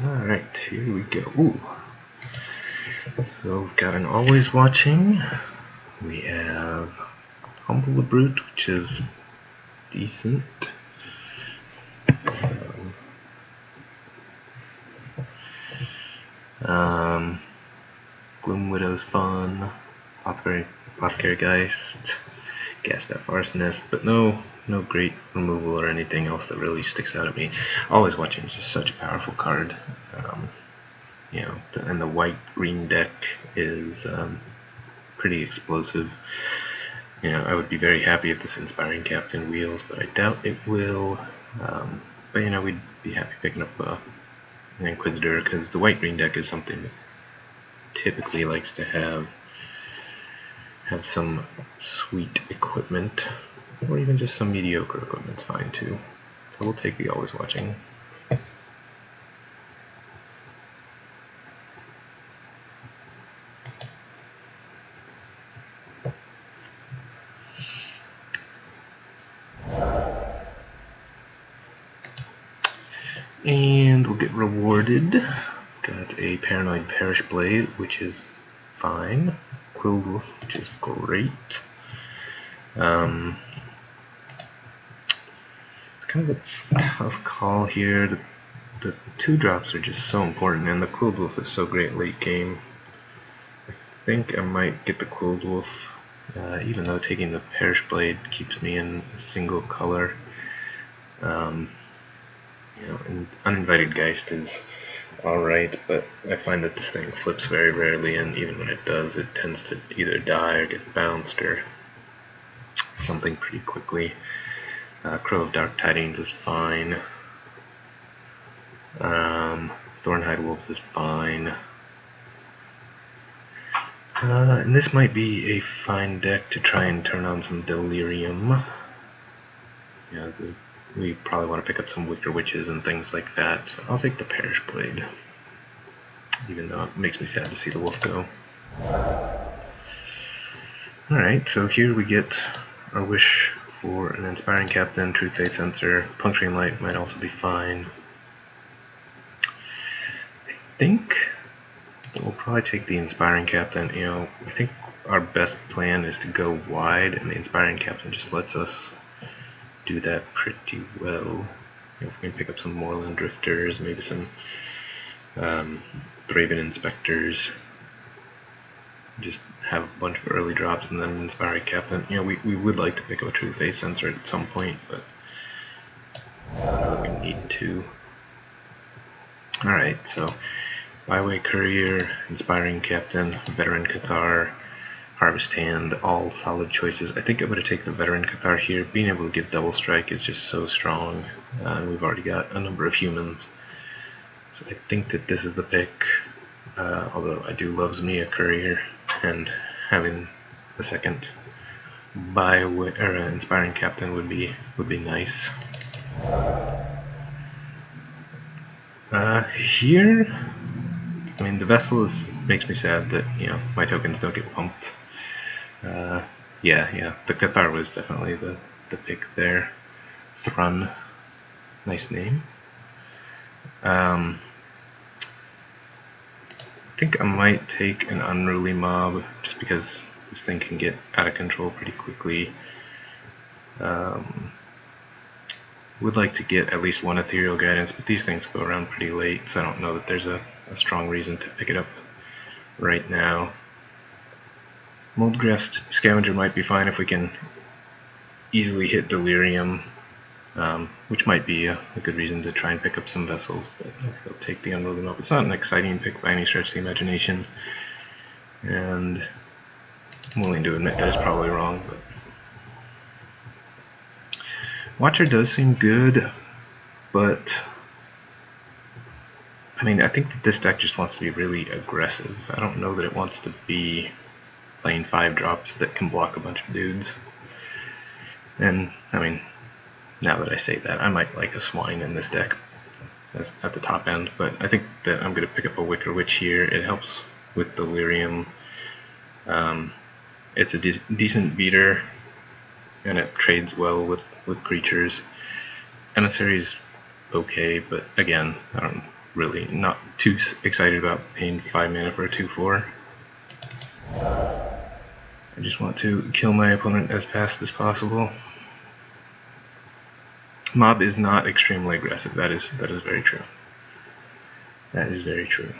Alright, here we go. Ooh. So we've got an always watching. We have Humble the Brute, which is decent. Gloom Widow's fun. Apothecary Geist. Gastaff Arsonist, but no great removal or anything else that really sticks out at me. Always Watching is just such a powerful card. You know, and the white-green deck is pretty explosive. You know, I would be very happy if this Inspiring Captain wheels, but I doubt it will. But you know, we'd be happy picking up an Inquisitor, because the white-green deck is something that typically likes to have some sweet equipment, or even just some mediocre equipment's fine too. So we'll take the Always Watching. And we'll get rewarded. Got a Paranoid Parish Blade, which is fine. Quillwolf, which is great. It's kind of a tough call here. The 2-drops are just so important, and the Quillwolf is so great late game. I think I might get the Quillwolf, even though taking the Parish Blade keeps me in a single color. You know, and Uninvited Geist is alright, but I find that this thing flips very rarely, and even when it does, it tends to either die or get bounced or something pretty quickly. Crow of Dark Tidings is fine. Thornhide Wolf is fine. And this might be a fine deck to try and turn on some Delirium. Yeah, we probably want to pick up some Wicker Witches and things like that, so I'll take the Parish Blade, even though it makes me sad to see the wolf go. Alright, so here we get our wish for an Inspiring Captain, Truth Fate Sensor. Puncturing Light might also be fine. I think we'll probably take the Inspiring Captain. You know, I think our best plan is to go wide, and the Inspiring Captain just lets us do that pretty well. You know, if we can pick up some Moorland Drifters, maybe some Thraben Inspectors, just have a bunch of early drops and then an Inspiring Captain. You know, we would like to pick up a True Face Sensor at some point, but I don't know that we need to. Alright, so Byway Courier, Inspiring Captain, Veteran Cathar, Harvest Hand, all solid choices. I think I'm going to take the Veteran Cathar here. Being able to give Double Strike is just so strong. We've already got a number of humans, so I think that this is the pick. Although I do love me a Courier, and having a second Inspiring Captain would be nice. Here, I mean, the Vessel makes me sad that, you know, my tokens don't get pumped. Yeah, the Cathar was definitely the pick there. Thrun, nice name. I think I might take an Unruly Mob, just because this thing can get out of control pretty quickly. Would like to get at least one Ethereal Guidance, but these things go around pretty late, so I don't know that there's a strong reason to pick it up right now. Moldgraft Scavenger might be fine if we can easily hit Delirium, which might be a good reason to try and pick up some vessels, but I think I'll take the Unruly Mob. It's not an exciting pick by any stretch of the imagination, and I'm willing to admit that it's probably wrong, but Watcher does seem good, but I mean, I think that this deck just wants to be really aggressive. I don't know that it wants to be playing 5 drops that can block a bunch of dudes. And I mean, now that I say that, I might like a Swine in this deck at the top end, but I think that I'm going to pick up a Wicker Witch here. It helps with Delirium. It's a decent beater, and it trades well with creatures. Emissary's okay, but again, I don't really not too excited about paying 5 mana for a 2/4. I just want to kill my opponent as fast as possible. Mob is not extremely aggressive. That is very true. That is very true.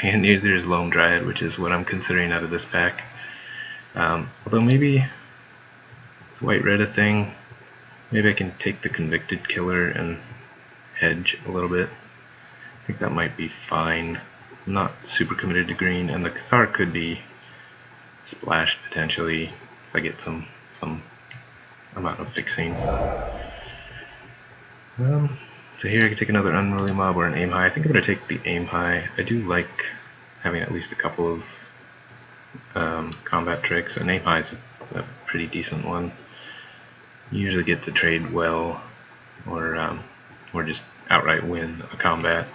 And neither is Lone Dryad, which is what I'm considering out of this pack. Although maybe is white red a thing? Maybe I can take the Convicted Killer and hedge a little bit. I think that might be fine. I'm not super committed to green, and the card could be splashed potentially if I get some amount of fixing. So here I can take another Unruly Mob or an Aim High. I think I'm going to take the Aim High. I do like having at least a couple of combat tricks, and Aim High is a pretty decent one. You usually get to trade well, or just outright win a combat,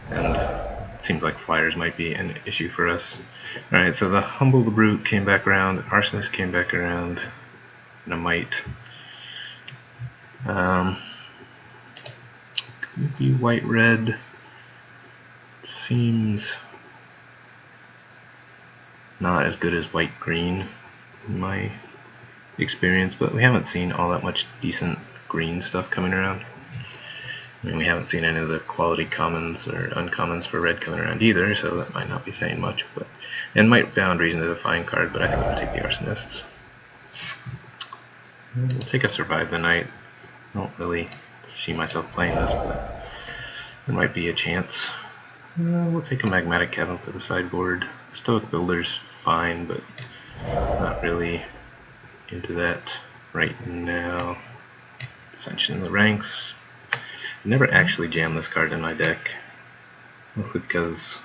and it seems like flyers might be an issue for us. Alright, so the Humble the Brute came back around, Arsonist came back around, and a Might. Could be white red. Seems not as good as white green in my experience, but we haven't seen all that much decent green stuff coming around. I mean, we haven't seen any of the quality commons or uncommons for red coming around either, so that might not be saying much. But and Might Boundaries is a fine card, but I think I'm going to take the Arsonists. We'll take a Survive the Night. I don't really see myself playing this, but there might be a chance. We'll take a Magmatic Cavern for the sideboard. Stoic Builder's fine, but not really into that right now. Ascension in the Ranks. I never actually jammed this card in my deck, mostly because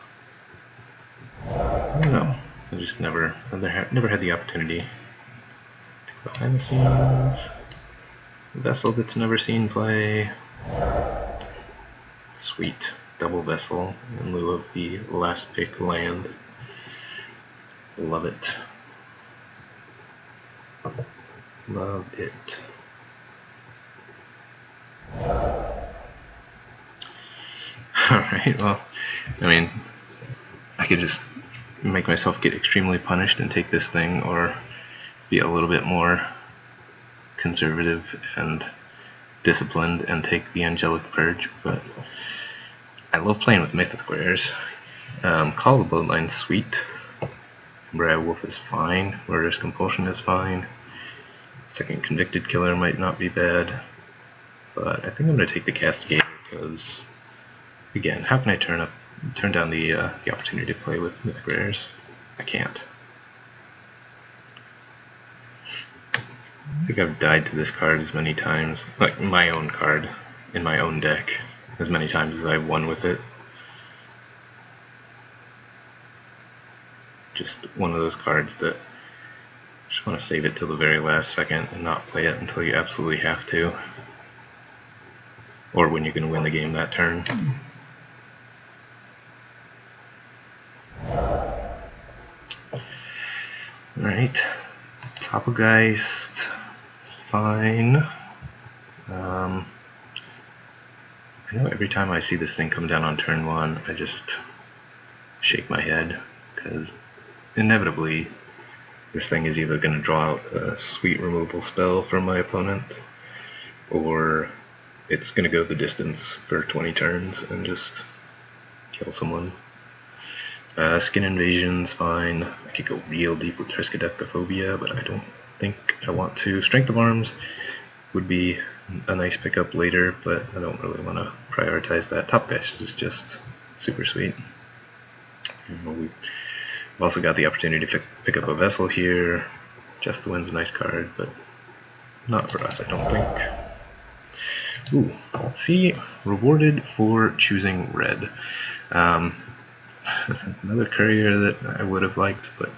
I don't know. I just never had the opportunity. Behind the Scenes, Vessel that's never seen play. Sweet, double Vessel in lieu of the last pick land. Love it. Love it. Alright, well, I mean, I could just make myself get extremely punished and take this thing, or be a little bit more conservative and disciplined and take the Angelic Purge, but I love playing with Mythic Rares. Call the Bloodline's sweet. Brad Wolf is fine. Murderous Compulsion is fine. Second Convicted Killer might not be bad, but I think I'm going to take the Castigating because, again, how can I turn down the opportunity to play with Mythic Rares? I can't. I think I've died to this card as many times, like my own card in my own deck, as many times as I've won with it. Just one of those cards that you just want to save it till the very last second and not play it until you absolutely have to, or when you're going to win the game that turn. Alright, Topolgeist, fine. I know every time I see this thing come down on turn 1, I just shake my head, because inevitably this thing is either going to draw out a sweet removal spell from my opponent, or it's going to go the distance for 20 turns and just kill someone. Skin Invasion's fine. I could go real deep with Triskaidekaphobia, but I don't think I want to. Strength of Arms would be a nice pickup later, but I don't really want to prioritize that. Topolgeist is just super sweet. I've also got the opportunity to pick up a vessel here. Just the Wind's a nice card, but not for us, I don't think. Ooh, see, rewarded for choosing red. Another courier that I would have liked, but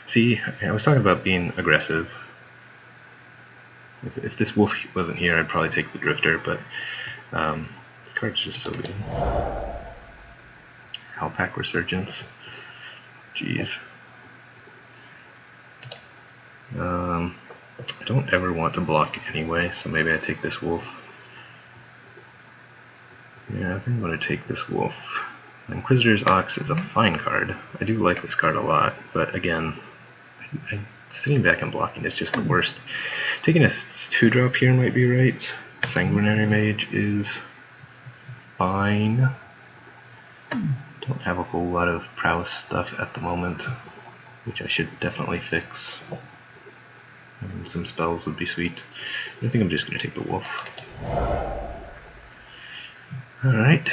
see, I was talking about being aggressive. If this wolf wasn't here, I'd probably take the drifter, but this card's just so good. Alpac Resurgence. Jeez. I don't ever want to block anyway, so maybe I take this wolf. Yeah, I think I'm going to take this wolf. Inquisitor's Ox is a fine card. I do like this card a lot, but again, sitting back and blocking is just the worst. Taking a 2-drop here might be right. Sanguinary Mage is fine. Don't have a whole lot of prowess stuff at the moment, which I should definitely fix. Some spells would be sweet. I think I'm just going to take the wolf. Alright.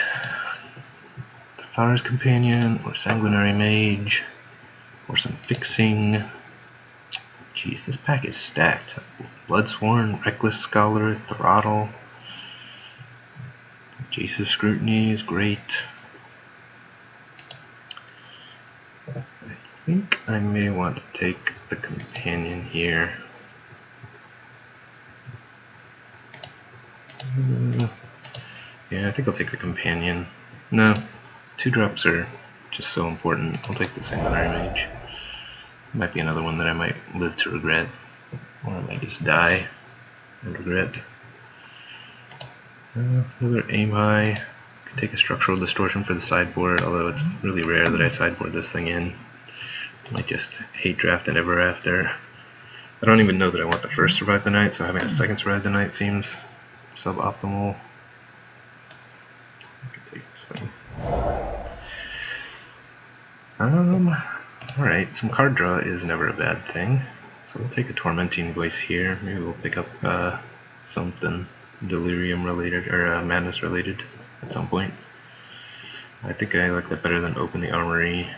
Thar's Companion, or Sanguinary Mage, or some fixing. Jeez, this pack is stacked. Bloodsworn, Reckless Scholar, Throttle. Jace's Scrutiny is great. I think I may want to take the Companion here. Yeah, I think I'll take the Companion. No, 2-drops are just so important. I'll take the Sanguinary Mage. Might be another one that I might live to regret, or I might just die and regret. Another Aim High. Could take a Structural Distortion for the sideboard, although it's really rare that I sideboard this thing in. Might just hate draft and ever after. I don't even know that I want the first Survive the Night, so having a second Survive the Night seems suboptimal. I could take this thing. Alright, some card draw is never a bad thing. So we'll take a Tormenting Voice here. Maybe we'll pick up something Delirium related, or Madness related at some point. I think I like that better than Open the Armory.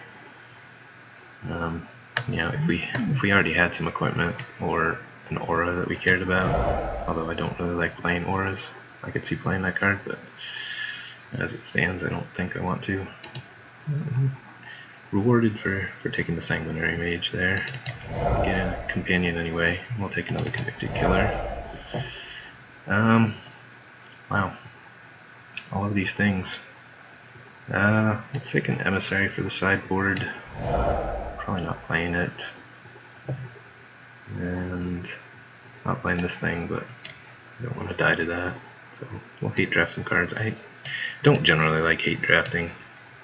Yeah, if we already had some equipment or an aura that we cared about, although I don't really like playing auras, I could see playing that card, but as it stands, I don't think I want to. Rewarded for taking the Sanguinary Mage there. Get a Companion anyway. We'll take another Convicted Killer. Wow. All of these things. Let's take an Emissary for the sideboard. Probably not playing it. And not playing this thing, but I don't want to die to that. So we'll hate draft some cards. I don't generally like hate drafting,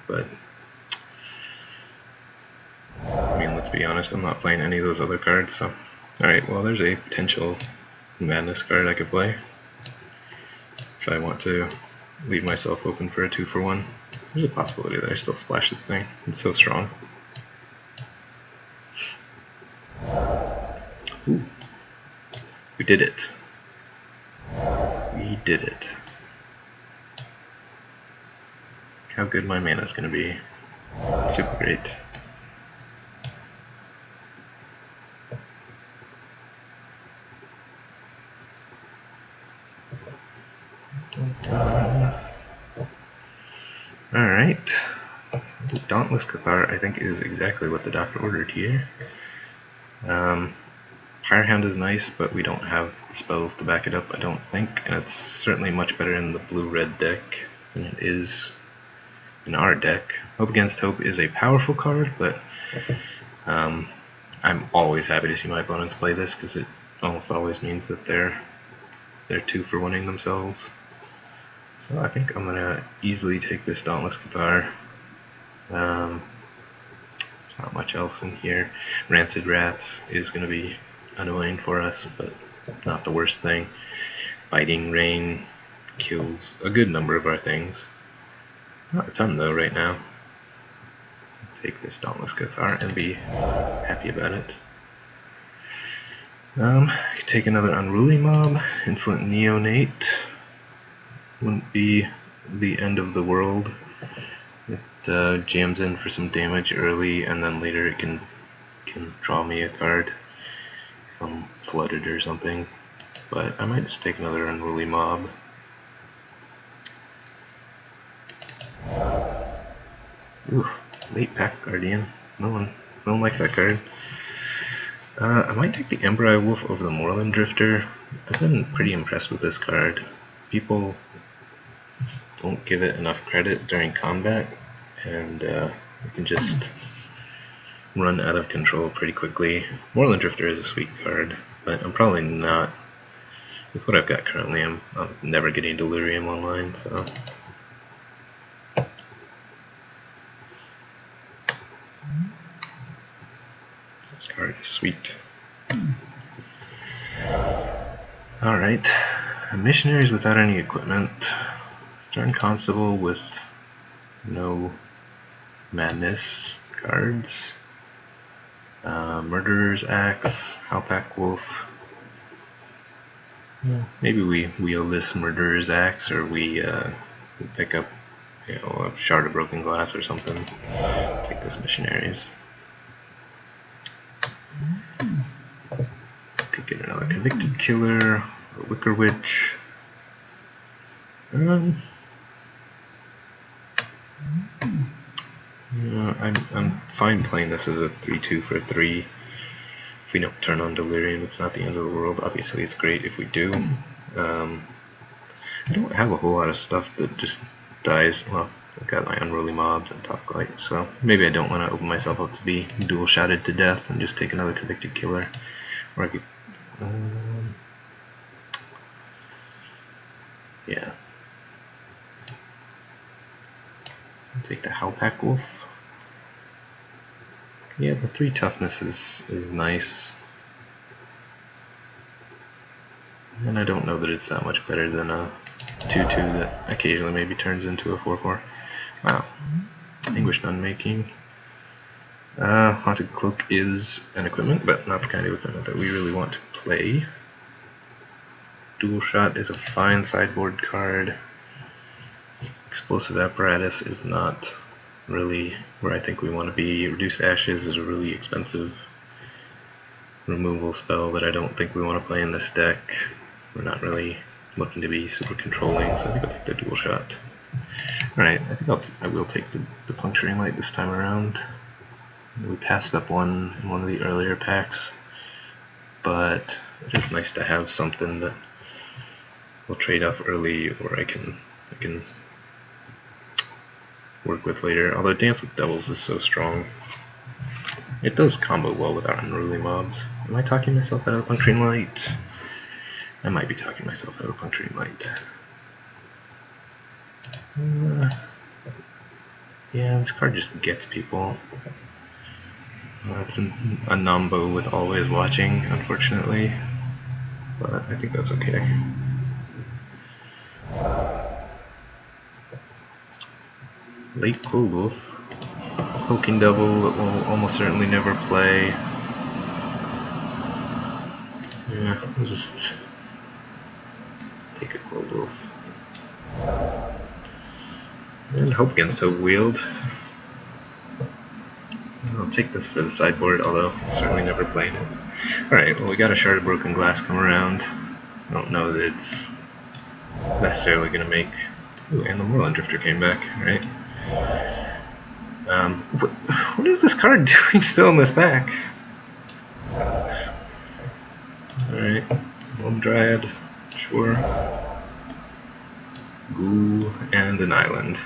but I mean, let's be honest, I'm not playing any of those other cards, so. Alright, well there's a potential Madness card I could play. If I want to leave myself open for a 2-for-1. There's a possibility that I still splash this thing. It's so strong. Ooh. We did it. We did it. How good my mana is going to be. Super great. Alright. Dauntless Cathar, I think, is exactly what the doctor ordered here. Firehound is nice, but we don't have spells to back it up, I don't think, and it's certainly much better in the blue-red deck than it is in our deck. Hope Against Hope is a powerful card, but I'm always happy to see my opponents play this, because it almost always means that they're 2-for-1ing themselves. So I think I'm going to easily take this Dauntless Cathar. There's not much else in here. Rancid Rats is going to be annoying for us, but not the worst thing. Biting Rain kills a good number of our things. Not a ton though right now. Take this Dauntless Cathar and be happy about it. Could take another Unruly Mob. Insolent Neonate. Wouldn't be the end of the world if jams in for some damage early, and then later it can draw me a card if I'm flooded or something. But I might just take another Unruly Mob. Ooh, late Pack Guardian. No one likes that card. I might take the Embryo Wolf over the Moorland Drifter. I've been pretty impressed with this card. People don't give it enough credit during combat, and you can just run out of control pretty quickly. Moorland Drifter is a sweet card, but I'm probably not. With what I've got currently, I'm never getting Delirium online, so. This card is sweet. Alright, Missionaries without any equipment. Stern Constable with no Madness cards. Murderer's Axe, Howpack Wolf. Maybe we wield this Murderer's Axe, or we pick up, a Shard of Broken Glass or something. Take this Missionaries. Could get another Convicted Killer, or Wicker Witch. I'm fine playing this as a 3-2 for 3. If we don't turn on Delirium, it's not the end of the world. Obviously, it's great if we do. I don't have a whole lot of stuff that just dies. Well, I've got my Unruly Mobs and Top Light, so maybe I don't want to open myself up to be dual-shotted to death and just take another Convicted Killer. Or I could... yeah. Take the Howpack Wolf. Yeah, the 3 toughness is nice. And I don't know that it's that much better than a 2-2 that occasionally maybe turns into a 4-4. Wow. Anguished Unmaking. Haunted Cloak is an equipment, but not the kind of equipment that we really want to play. Dual Shot is a fine sideboard card. Explosive Apparatus is not really where I think we want to be. Reduce Ashes is a really expensive removal spell that I don't think we want to play in this deck. We're not really looking to be super controlling, so I think I'll take the Dual Shot. Alright, I think I will take the Puncturing Light this time around. We passed up one in one of the earlier packs, but it's just nice to have something that will trade off early, or I can work with later. Although Dance with Devils is so strong, it does combo well with our Unruly Mobs. Am I talking myself out of Puncturing Light? I might be talking myself out of Puncturing Light. Yeah, this card just gets people. It's a Nombo with Always Watching, unfortunately, but I think that's okay. Late Cold Wolf. Poking Devil that will almost certainly never play. Yeah, we'll just take a Cold Wolf. And hope against Hope Wield. I'll take this for the sideboard, although certainly never played it. Alright, well we got a Shard of Broken Glass come around. I don't know that it's necessarily going to make... Ooh, and the Moorland Drifter came back, right? What is this card doing still in this pack? Alright, One Dryad, sure. Goo, and an island.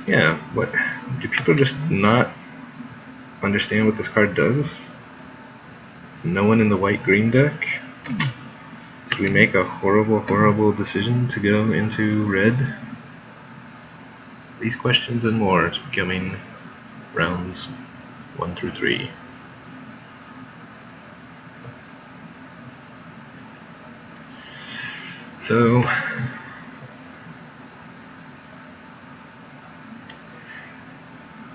Yeah, what? Do people just not understand what this card does? Is no one in the white-green deck? Did we make a horrible, horrible decision to go into red? These questions and more is becoming rounds 1 through 3. So,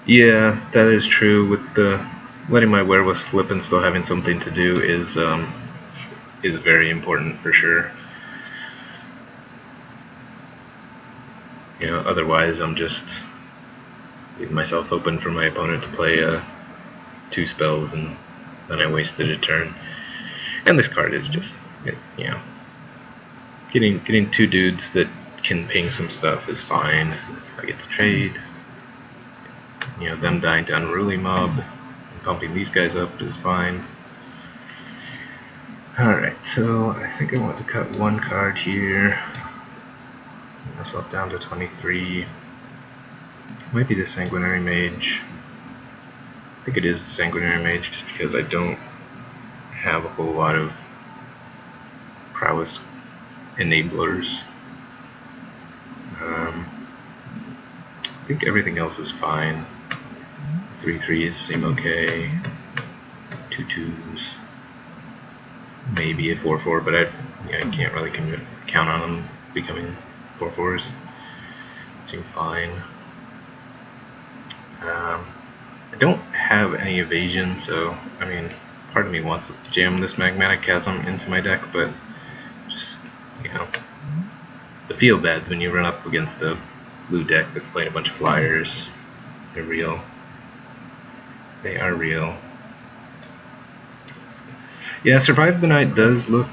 yeah, that is true. With the letting my Werewolf flip and still having something to do is very important for sure. You know, otherwise I'm just leave myself open for my opponent to play 2 spells, and then I wasted a turn. And this card is just, you know, getting 2 dudes that can ping some stuff is fine. If I get to trade, you know, them dying to Unruly Mob and pumping these guys up is fine. Alright, so I think I want to cut 1 card here. Get myself down to 23. Might be the Sanguinary Mage. I think it is the Sanguinary Mage, just because I don't have a whole lot of prowess enablers. I think everything else is fine. 3/3s seem okay. 2/2s. Maybe a 4/4, but I can't really count on them becoming 4/4s. Seem fine. I don't have any evasion, so I mean, part of me wants to jam this Magmatic Chasm into my deck, but just, you know, the feel bads when you run up against a blue deck that's playing a bunch of flyers. They're real. They are real. Yeah, Survive the Night does look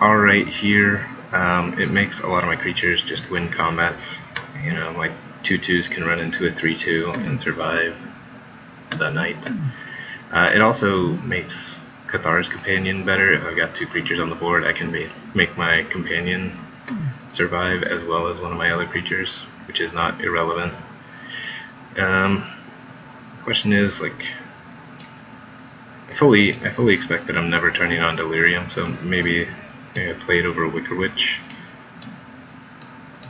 alright here. It makes a lot of my creatures just win combats. You know, my 2/2s can run into a 3/2 and survive the night. It also makes Cathar's Companion better. If I've got 2 creatures on the board, I can make my companion survive as well as one of my other creatures, which is not irrelevant. The question is, like, I fully expect that I'm never turning on Delirium, so maybe I play it over Wicker Witch.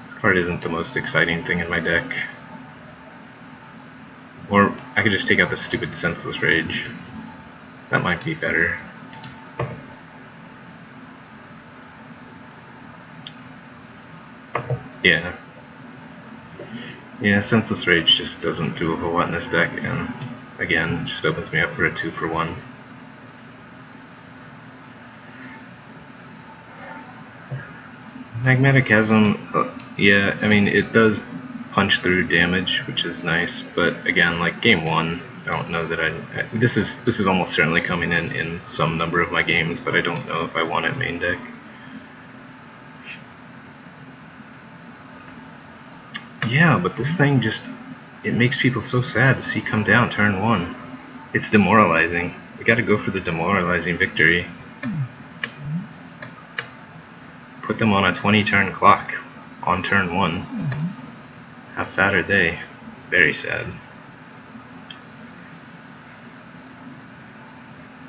This card isn't the most exciting thing in my deck. Or I could just take out the stupid Senseless Rage. That might be better. Yeah, Senseless Rage just doesn't do a whole lot in this deck, and again, just opens me up for a 2-for-1. Magmatic Chasm, yeah, I mean, it does punch through damage, which is nice, but again, like game 1, I don't know that this is almost certainly coming in some number of my games, but I don't know if I want it main deck. Yeah, but this thing just, it makes people so sad to see come down turn 1. It's demoralizing. We gotta go for the demoralizing victory. Put them on a 20-turn clock on turn 1. How sad are they? Very sad.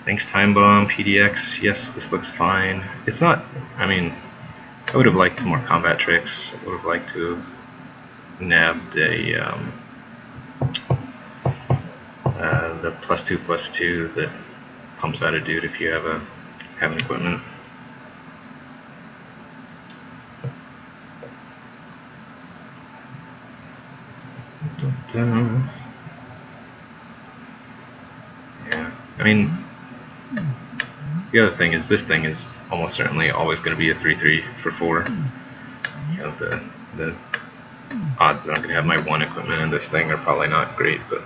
Thanks Time Bomb, PDX. Yes, this looks fine. It's not, I mean, I would have liked some more combat tricks. I would have liked to have nabbed the +2/+2 that pumps out a dude if you have an equipment. Yeah, I mean, the other thing is this thing is almost certainly always going to be a 3/3 for 4. You know, the odds that I'm going to have my 1 equipment in this thing are probably not great, but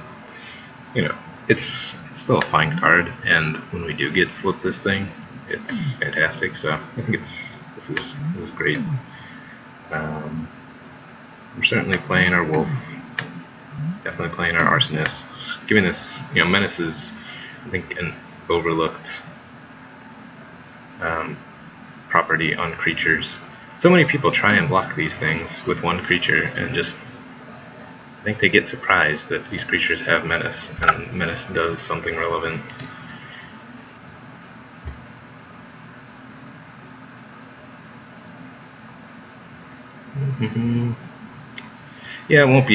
you know, it's still a fine card, and when we do get to flip this thing, it's fantastic. So I think this is great. We're certainly playing our Wolf, definitely playing our Arsonists, giving this, you know, Menace is, I think, an overlooked property on creatures. So many people try and block these things with 1 creature, and just, I think they get surprised that these creatures have Menace, and Menace does something relevant. Yeah, it won't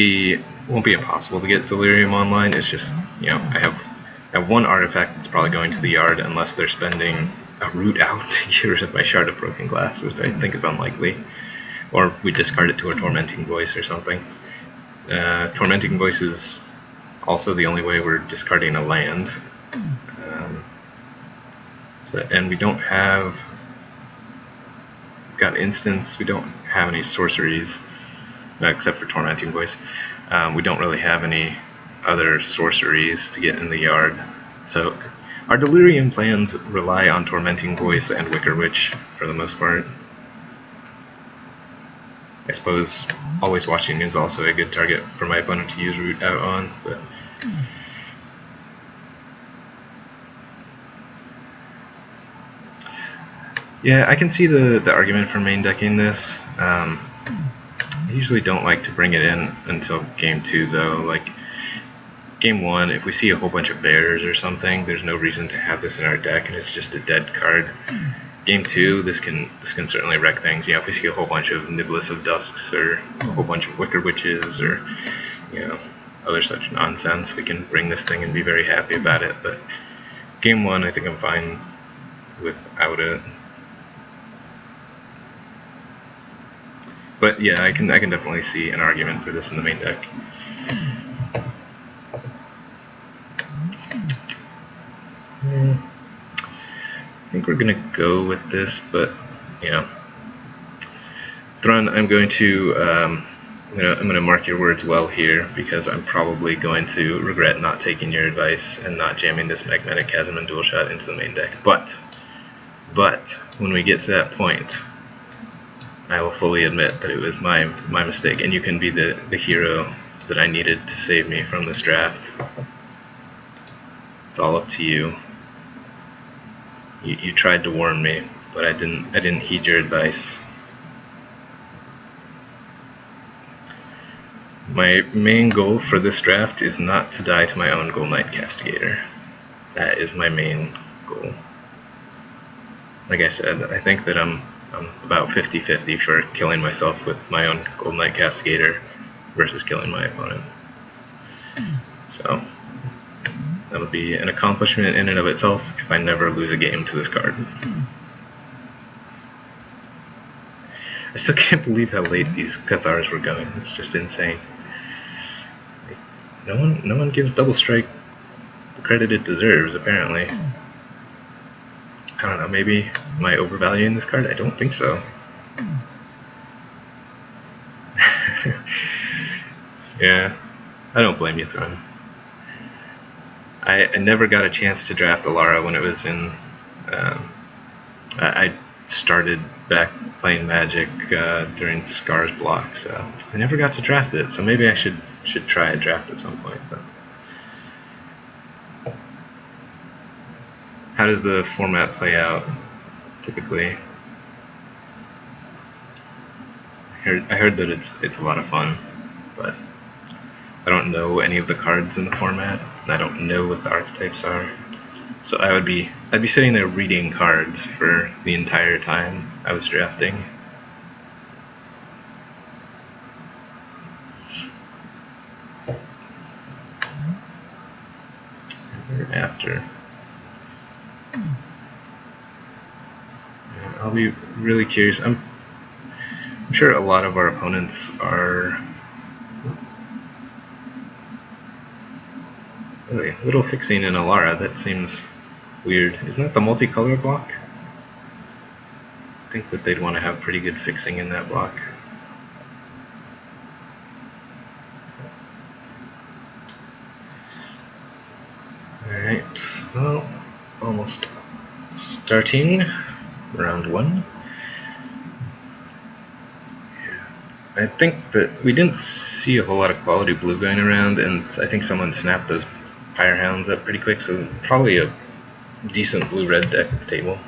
be impossible to get Delirium online. It's just, you know, I have 1 artifact that's probably going to the yard unless they're spending a root out to get rid of my Shard of Broken Glass, which I think is unlikely. Or we discard it to a Tormenting Voice or something. Tormenting Voice is also the only way we're discarding a land. And we don't have, we've got instants, we don't have any sorceries, except for Tormenting Voice. We don't really have any other sorceries to get in the yard. So our delirium plans rely on Tormenting Voice and Wicker Witch for the most part. I suppose Always Watching is also a good target for my opponent to use Root out on, but yeah, I can see the argument for main decking this. I usually don't like to bring it in until game 2 though. Like game 1, if we see a whole bunch of bears or something, there's no reason to have this in our deck and it's just a dead card. Game 2, this can certainly wreck things. You know, if we see a whole bunch of Niblis of Dusks or a whole bunch of Wicker Witches or, you know, other such nonsense, we can bring this thing and be very happy about it. But game 1, I think I'm fine without it. But yeah, I can definitely see an argument for this in the main deck. I think we're gonna go with this, but you know, Thrun, I'm gonna mark your words well here because I'm probably going to regret not taking your advice and not jamming this Magnetic Chasm and Dual Shot into the main deck. But when we get to that point, I will fully admit that it was my mistake, and you can be the hero that I needed to save me from this draft. It's all up to you. You tried to warn me, but I didn't heed your advice. My main goal for this draft is not to die to my own Gold Knight Castigator. That is my main goal. Like I said, I think that I'm about 50-50 for killing myself with my own Gold Knight Castigator versus killing my opponent. So that'll be an accomplishment in and of itself if I never lose a game to this card. I still can't believe how late these Cathars were going. It's just insane. No one gives Double Strike the credit it deserves, apparently. I don't know, maybe am I overvaluing this card? I don't think so. Yeah, I don't blame you, Thrun. I never got a chance to draft Alara when it was in... I started back playing Magic during Scar's block, so I never got to draft it, so maybe I should try a draft at some point. But how does the format play out, typically? I heard that it's a lot of fun, but I don't know any of the cards in the format, and I don't know what the archetypes are. So I'd be sitting there reading cards for the entire time I was drafting. After. I'll be really curious. I'm sure a lot of our opponents are really a little fixing in Alara. That seems weird. Isn't that the multicolor block? I think that they'd want to have pretty good fixing in that block. Alright, well, almost starting round 1. I think that we didn't see a whole lot of quality blue going around, and I think someone snapped those Pyre Hounds up pretty quick, so probably a decent blue-red deck table.